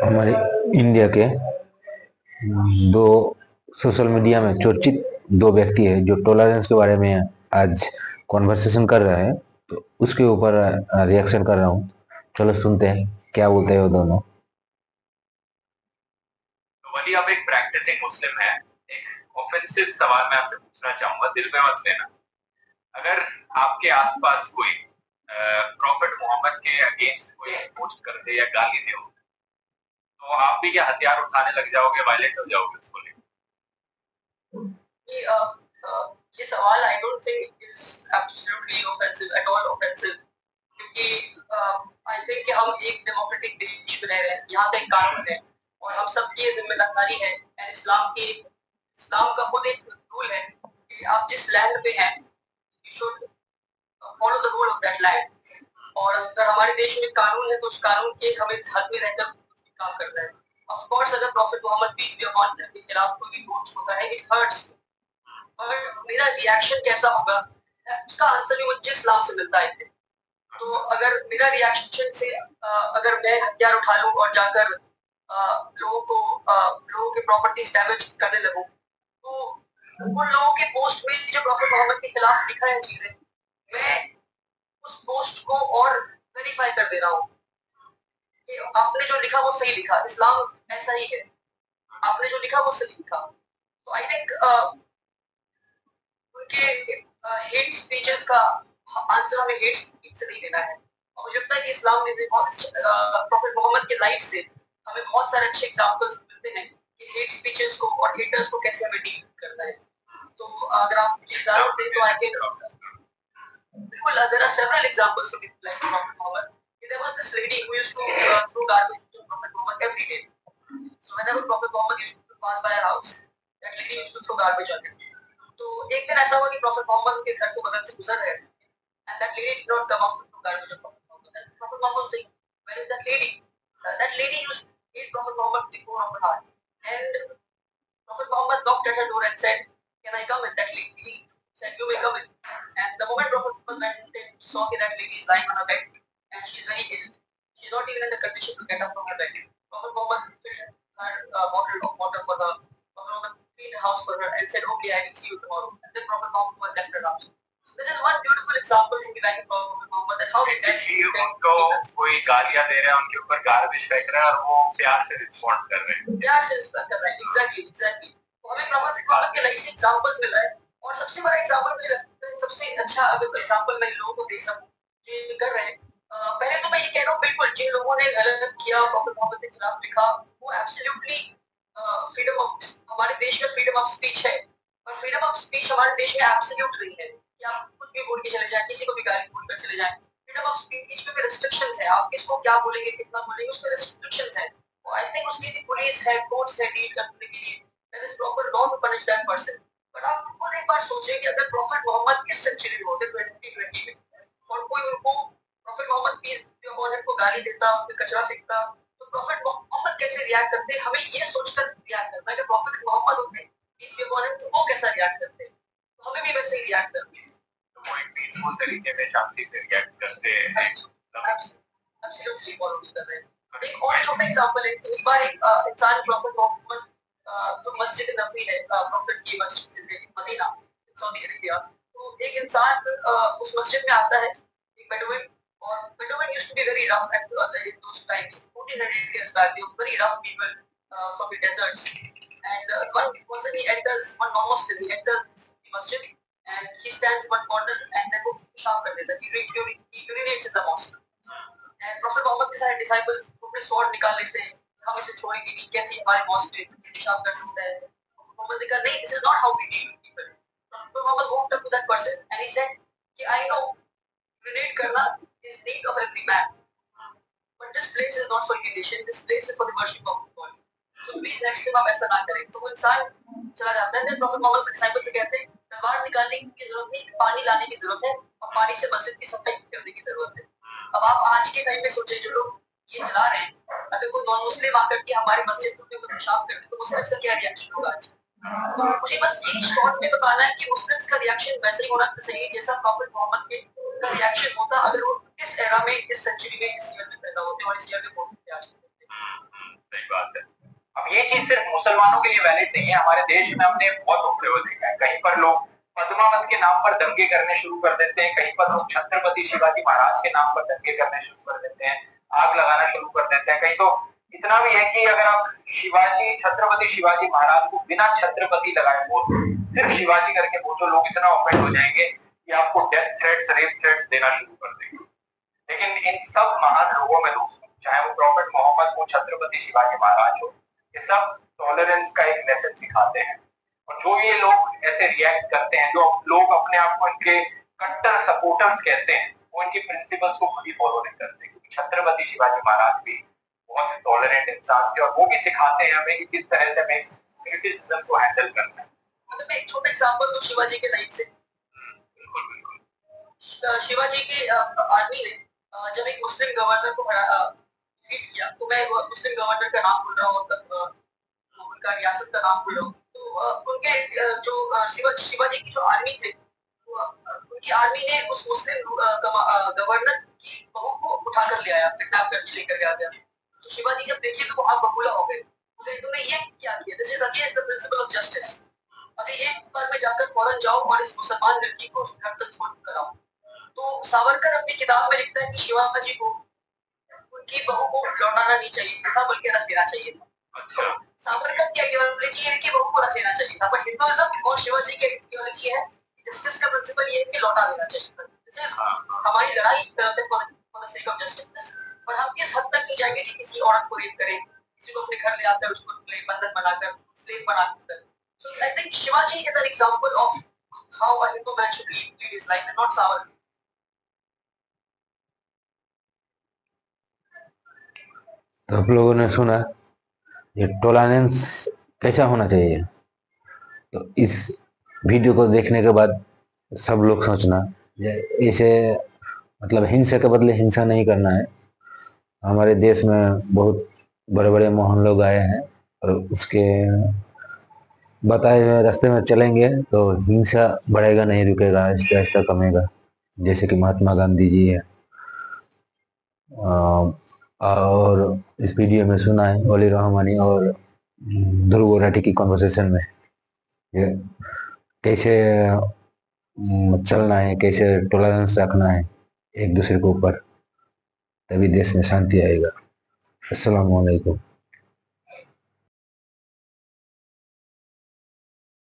हमारे इंडिया के दो सोशल मीडिया में चर्चित दो व्यक्ति है जो टॉलरेंस के बारे में आज कॉन्वर्सेशन कर रहे हैं, तो उसके ऊपर रिएक्शन कर रहा हूँ। चलो सुनते हैं क्या बोलते हैं वो दोनों। तो वली, आप एक प्रैक्टिसिंग मुस्लिम है। एक ऑफेंसिव सवाल मैं आपसे पूछना चाहूंगा, दिल में मत लेना। अगर आपके आसपास कोई प्रॉफिट मोहम्मद के अगेंस्ट कोई पोस्ट कर दे या गाली दे, तो आप भी क्या हथियार उठाने लग जाओगे, वायलेंट हो जाओगे उसको लेकर? कि ये सवाल I don't think is absolutely offensive at all offensive, क्योंकि आई थिंक कि हम एक डेमोक्रेटिक देश में रह रहे हैं, यहाँ का एक कानून है और हम सबकी ये जिम्मेदारी है। एंड इस्लाम का खुद एक रूल है कि आप जिस लैंड पे हैं you should follow the rule of that land. और अगर हमारे देश में कानून है तो उस कानून के हमें हद में रहकर काम करना है। ऑफ कोर्स अगर prophet Muhammad peace be upon him के खिलाफ कोई भी पोस्ट होता है इट हर्ट्स, और मेरा रिएक्शन कैसा होगा उसका आंसर भी मुझे इस्लाम से मिलता है। तो अगर मेरा रिएक्शन से अगर मैं हथियार उठा लूं और जाकर लोगों के प्रॉपर्टीज डैमेज करने लगूं, तो उन लोगों के पोस्ट में जो प्रॉफिट मोहम्मद के खिलाफ लिखा है चीजें, मैं उस पोस्ट को और वेरीफाई कर दे रहा हूँ कि आपने जो लिखा वो सही लिखा, इस्लाम ऐसा ही है, आपने जो लिखा वो सही लिखा। तो आई थिंक उनके हेट स्पीचेस का आंसर हमें हेट स्पीच से नहीं देना है। और मुझे लगता है कि इस्लाम ने प्रॉफिट मोहम्मद के लाइफ से हमें बहुत सारे अच्छे एग्जांपल्स मिलते हैं कि हेट स्पीचेस को और हेटर्स को कैसे हमें डील करना है। तो अगर आप ये उदाहरण दें तो आई कैन बिल्कुल there are several examples to like prophet Muhammad. There was this lady who used to throw garbage to prophet Muhammad every day. So whenever prophet Muhammad used to pass by our house, that lady used to throw garbage on him. तो एक दिन ऐसा हुआ कि profit Mohammad के घर को बगल से गुजर रहे थे, and that lady did not come out to garbage of Prophet Muhammad. And Prophet Muhammad was saying, where is that lady? That lady used to hate Prophet Muhammad with the core of her heart. And Prophet Muhammad knocked at her door and said, can I come in? That lady said, you may come in. And the moment Prophet Muhammad went in, he saw that lady is lying on her bed and she is very ill. She is not even in the condition to get up from her bed. Prophet Muhammad filled her bottle of water for her. Prophet Muhammad cleaned the house for her and said, okay, I will see you tomorrow. And then Prophet Muhammad left her house. This is one beautiful example in the life of Prophet Muhammad that how exactly उनको कोई गालियां दे रहे हैं, उनके ऊपर garbage फेंक रहे हैं और वो प्यार से रिस्पॉन्ड कर रहे हैं, प्यार से रिस्पेक्ट कर रहे हैं। Exactly exactly. तो हमें प्रॉफिट मुहम्मद के लाइफ से एग्जांपल्स मिल रहा है। और सबसे बड़ा एग्जांपल मुझे लगता है, सबसे अच्छा अगर कोई एग्जांपल मैं लोगों को दे सकूं ये कर रहे हैं। पहले तो मैं ये कह रहा हूँ बिल्कुल जिन लोगों ने गलत किया प्रॉफिट मोहम्मद के खिलाफ लिखा वो एब्सोल्युटली फ्रीडम ऑफ हमारे देश में फ्रीडम ऑफ स्पीच है। और फ्रीडम ऑफ स्पीच हमारे देश में एब्सोल्यूट नहीं है कि आप कुछ भी बोल के चले जाएं, किसी को भी गाली बोलकर चले जाएं। फ्रीडम ऑफ स्पीच में भी रिस्ट्रिक्शंस है, आप किसको क्या बोलेंगे कितना बोलेंगे उसमें रिस्ट्रिक्शंस है। आई थिंक उसकी भी पुलिस है, कोर्ट्स है डील करने के लिए, there is proper law to punish that person. But आप खुद एक बार सोचें कि अगर प्रॉफिट मोहम्मद इस सेंचुरी में होते 2020 में और कोई उनको प्रॉफिट मोहम्मद पीस को गाली देता, उन पे कचरा फेंकता, तो प्रॉफिट मोहम्मद कैसे रिएक्ट करते? हमें ये सोचकर रिएक्ट करना है कि प्रॉफिट मोहम्मद होते पीस बी अपॉन हिम तो वो कैसा रिएक्ट करते, तो हमें भी वैसे ही रिएक्ट करना है। तो वो एक पीसफुल तरीके में शांति से रिएक्ट करते हैं। एब्सोल्युटली फॉलो भी कर रहे हैं। एक और छोटा एग्जांपल है, एक बार एक इंसान प्रॉफिट मोहम्मद जो मस्जिद नबवी है, प्रॉफिट की मस्जिद मदीना सऊदी अरेबिया, तो एक इंसान उस मस्जिद में आता है, एक बेडुइन, और Bedouin used to be very rough at those times 1400 years back, they were very rough people from the deserts. And one person he enters, one non-Muslim, he enters the masjid and he stands one corner and then वो पेशाब कर देता है, he urinates in the mosque. And Prophet Muhammad के सारे disciples अपने sword निकाल लेते हैं, हम इसे छोड़ेंगे नहीं, कैसे हमारे mosque में पेशाब कर सकता है। मोहम्मद ने कहा नहीं, this is not how we deal with people. Prophet Muhammad walked up to that person and he said कि I know urinate करना is need of every man, but this place is not for urination, this place is for the worship of God. तो please next time आप ऐसा ना करें। तो वो इंसान चला जाता है। प्रॉफिट मोहम्मद डिसाइपल से कहते हैं तलवार निकालने की जरूरत नहीं, पानी लाने की जरूरत है और पानी से मस्जिद की सफाई करने की जरूरत है। अब आप आज के टाइम में सोचें जो लोग ये चला रहे हैं, अगर कोई नॉन मुस्लिम आकर के हमारे मस्जिद के ऊपर पेशाब करे तो मुस्लिम का क्या रिएक्शन होगा आज? तो मुझे बस यही शॉर्ट में बताना है कि मुस्लिम्स का रिएक्शन वैसे ही होना चाहिए जैसा प्रॉफिट मोहम्मद के का रिएक्शन होता अगर वो इस एरा में, इस सेंचुरी में, इस ईयर में पैदा होते और इस ईयर में होते आज। सही बात है। अब ये चीज सिर्फ मुसलमानों के लिए वैलिड नहीं है, हमारे देश में हमने बहुत उठते हुए देखा है। कहीं पर लोग पद्मावत के नाम पर दंगे करने शुरू कर देते हैं, कहीं पर लोग छत्रपति शिवाजी महाराज के नाम पर दंगे करने शुरू कर देते हैं, आग लगाना शुरू कर देते हैं। कहीं तो इतना भी है कि अगर आप छत्रपति शिवाजी महाराज को बिना छत्रपति लगाए बोलो, सिर्फ शिवाजी करके बोलो, लोग इतना ऑफेंड हो जाएंगे कि आपको डेथ थ्रेट्स, रेप थ्रेट्स देना शुरू कर देंगे। लेकिन इन सब महान लोगों में दोस्तों, चाहे वो प्रॉफेट मोहम्मद हो, छत्रपति शिवाजी महाराज हो, ये सब टॉलरेंस का एक लेसन सिखाते हैं। और जो ये लोग ऐसे रिएक्ट करते हैं, जो लोग अपने आप को इनके कट्टर सपोर्टर्स कहते हैं, वो इनकी प्रिंसिपल्स को खुद ही फॉलो नहीं करते। क्योंकि छत्रपति शिवाजी महाराज भी बहुत टॉलरेंट इंसान थे, और वो भी सिखाते हैं हमें कि किस तरह से हमें क्रिटिसिज्म को हैंडल करना है। मतलब मैं एक छोटा एग्जांपल दूं शिवाजी के लाइफ से। बिल्कुल बिल्कुल। शिवाजी के आर्मी ने जब एक मुस्लिम गवर्नर को डिफीट किया, तो मैं मुस्लिम गवर्नर का नाम भूल रहा हूँ, उनका रियासत का नाम भूल रहा हूँ, तो उनके जो शिवाजी की जो आर्मी थे, उनकी आर्मी ने उस मुस्लिम गवर्नर की बहू को उठाकर ले आया, किडनैप करके लेकर आ गया। तो शिवाजी जब देखे तो वो आग बबूला हो गए, तुमने ये क्या किया? This is against the principle of justice. अभी एक बार में जाकर फौरन जाओ और इस मुसलमान लड़की को घर तक छोड़ कर आओ। तो सावरकर अपनी किताब में लिखता है कि शिवाजी को उनकी बहू को लौटाना नहीं चाहिए था, बल्कि रख देना चाहिए था। अच्छा। सावरकर की आइडियोलॉजी है कि बहू को रख लेना चाहिए था, पर हिंदुइज्म और शिवाजी की आइडियोलॉजी है जस्टिस का प्रिंसिपल ये है कि लौटा देना चाहिए था। दिस इज हमारी लड़ाई for the sake of justice. पर हम किस हद तक नहीं जाएंगे कि किसी औरत को रेप करें, किसी को अपने घर ले आकर उसको बंधक बनाकर स्लेव बनाकर। So I think Shivaji is an example of how a Hindu man should lead his life, and not Savarkar. तो आप लोगों ने सुना ये टॉलरेंस कैसा होना चाहिए। तो इस वीडियो को देखने के बाद सब लोग सोचना इसे मतलब हिंसा के बदले हिंसा नहीं करना है। हमारे देश में बहुत बड़े बड़े महान लोग आए हैं और उसके बताए हुए रास्ते में चलेंगे तो हिंसा बढ़ेगा नहीं, रुकेगा, आहिस्ता आहिस्ता कमेगा। जैसे कि महात्मा गांधी जी है, और इस वीडियो में सुना है ओली रहमानी और ध्रुव राठी की कॉन्वर्सेशन में ये कैसे चलना है, कैसे टॉलरेंस रखना है एक दूसरे के ऊपर, तभी देश में शांति आएगा। अस्सलाम वालेकुम।